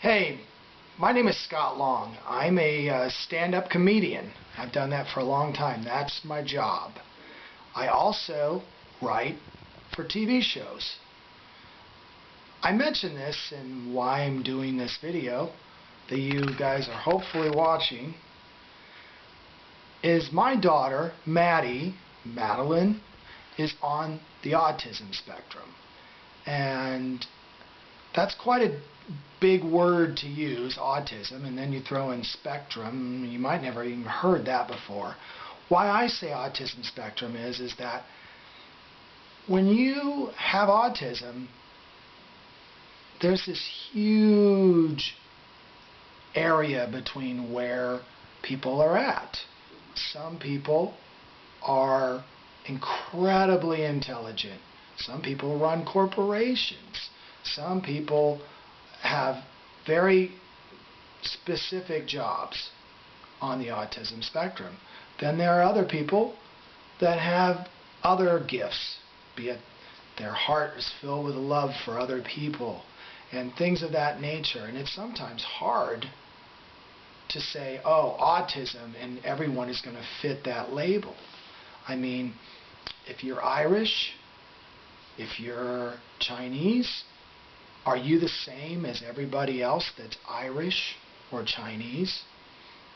Hey, my name is Scott Long. I'm a stand-up comedian. I've done that for a long time. That's my job. I also write for TV shows. I mention this and why I'm doing this video that you guys are hopefully watching is my daughter, Madeline, is on the autism spectrum. And that's quite a big word to use, autism, and then you throw in spectrum. You might never even heard that before. Why I say autism spectrum is that when you have autism, there's this huge area between where people are at. Some people are incredibly intelligent. Some people run corporations. Some people have very specific jobs on the autism spectrum. Then there are other people that have other gifts, be it their heart is filled with love for other people and things of that nature. And it's sometimes hard to say, oh, autism, and everyone is going to fit that label. I mean, if you're Irish, if you're Chinese, are you the same as everybody else that's Irish or Chinese?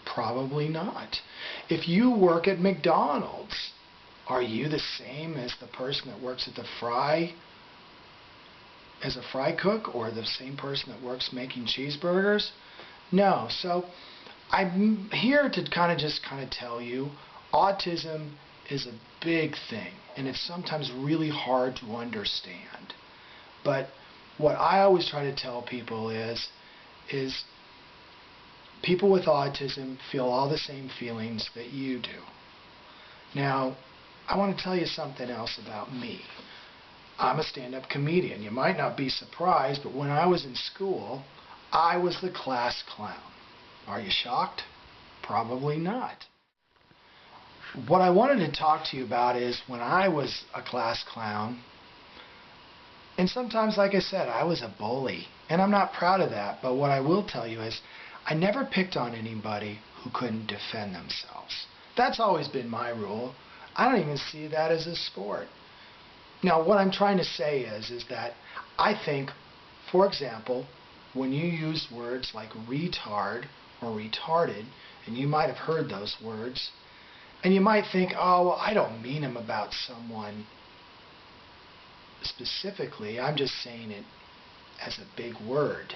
Probably not. If you work at McDonald's, are you the same as the person that works at the as a fry cook, or the same person that works making cheeseburgers? No. So I'm here to kind of tell you, autism is a big thing, and it's sometimes really hard to understand. But what I always try to tell people is people with autism feel all the same feelings that you do. Now, I want to tell you something else about me. I'm a stand-up comedian. You might not be surprised, but when I was in school, I was the class clown. Are you shocked? Probably not. What I wanted to talk to you about is when I was a class clown, and sometimes, like I said, I was a bully, and I'm not proud of that, but what I will tell you is I never picked on anybody who couldn't defend themselves. That's always been my rule. I don't even see that as a sport. Now, what I'm trying to say is that I think, for example, when you use words like retard or retarded, and you might have heard those words, and you might think, oh, well, I don't mean them about someone specifically, I'm just saying it as a big word.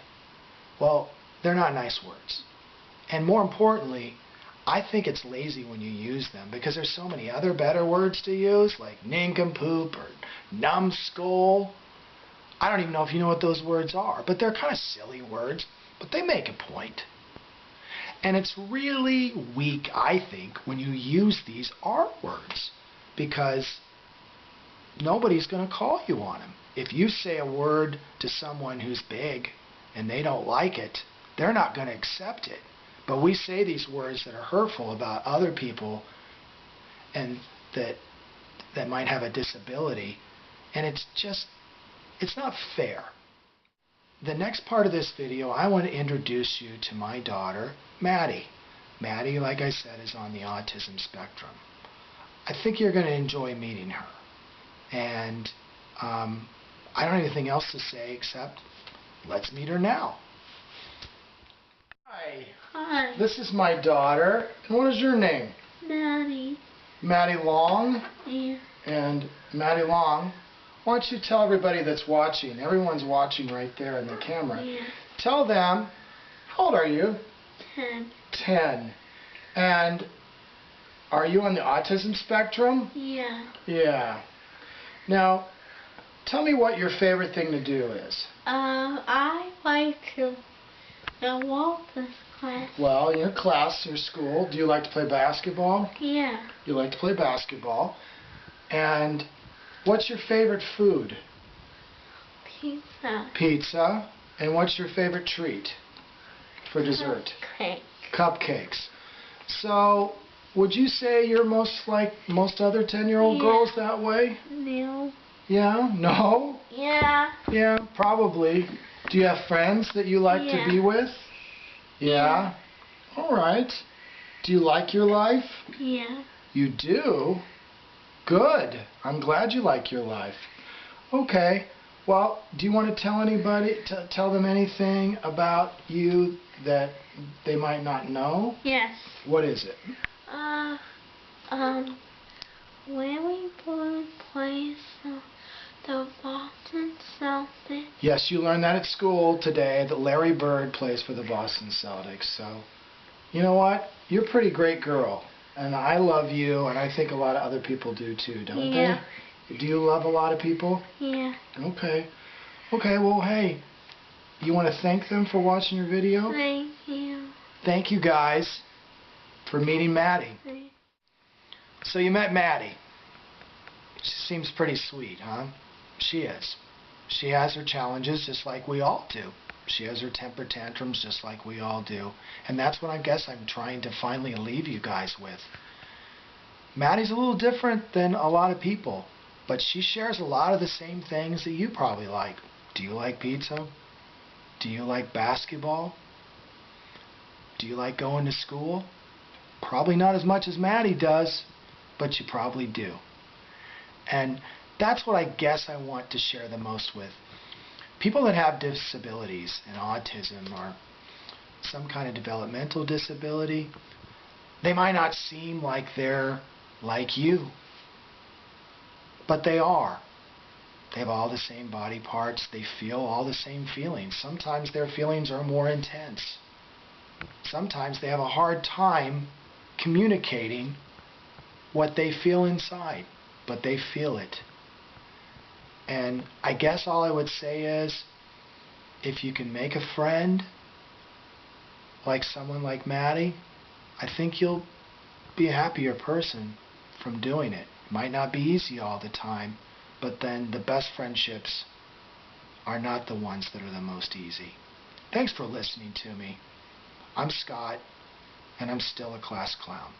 Well, they're not nice words. And more importantly, I think it's lazy when you use them, because there's so many other better words to use, like nincompoop or numbskull. I don't even know if you know what those words are, but they're kind of silly words, but they make a point. And it's really weak, I think, when you use these R words, because nobody's going to call you on them. If you say a word to someone who's big and they don't like it, they're not going to accept it. But we say these words that are hurtful about other people and that might have a disability, and it's not fair. The next part of this video, I want to introduce you to my daughter, Maddie. Maddie, like I said, is on the autism spectrum. I think you're going to enjoy meeting her. And I don't have anything else to say except let's meet her now. Hi. Hi. This is my daughter. And what is your name? Maddie. Maddie Long? Yeah. And Maddie Long, why don't you tell everybody that's watching, everyone's watching right there in the camera. Yeah. Tell them, how old are you? 10. 10. And are you on the autism spectrum? Yeah. Yeah. Now, tell me what your favorite thing to do is. I like to walk this class. Well, in your class, your school, do you like to play basketball? Yeah. You like to play basketball. And what's your favorite food? Pizza. Pizza. And what's your favorite treat for dessert? Cupcake. Cupcakes. So, would you say you're most like most other 10-year-old girls that way? No. Yeah? No? Yeah. Yeah, probably. Do you have friends that you like to be with? Yeah? All right. Do you like your life? Yeah. You do? Good. I'm glad you like your life. Okay. Well, do you want to tell anybody, tell them anything about you that they might not know? Yes. What is it? When we play the Boston Celtics. Yes, you learned that at school today, that Larry Bird plays for the Boston Celtics. So, you know what? You're a pretty great girl. And I love you, and I think a lot of other people do too, don't they? Do you love a lot of people? Yeah. Okay. Okay, well, hey, you want to thank them for watching your video? Thank you. Thank you, guys, for meeting Maddie. So you met Maddie. She seems pretty sweet, huh? She is. She has her challenges just like we all do. She has her temper tantrums just like we all do. And that's what I guess I'm trying to finally leave you guys with. Maddie's a little different than a lot of people, but she shares a lot of the same things that you probably like. Do you like pizza? Do you like basketball? Do you like going to school? Probably not as much as Maddie does, but you probably do. And that's what I guess I want to share the most with. People that have disabilities and autism or some kind of developmental disability, they might not seem like they're like you, but they are. They have all the same body parts. They feel all the same feelings. Sometimes their feelings are more intense. Sometimes they have a hard time communicating what they feel inside, but they feel it. And I guess all I would say is, if you can make a friend like someone like Maddie, I think you'll be a happier person from doing it. It might not be easy all the time, but then the best friendships are not the ones that are the most easy. Thanks for listening to me. I'm Scott, and I'm still a class clown.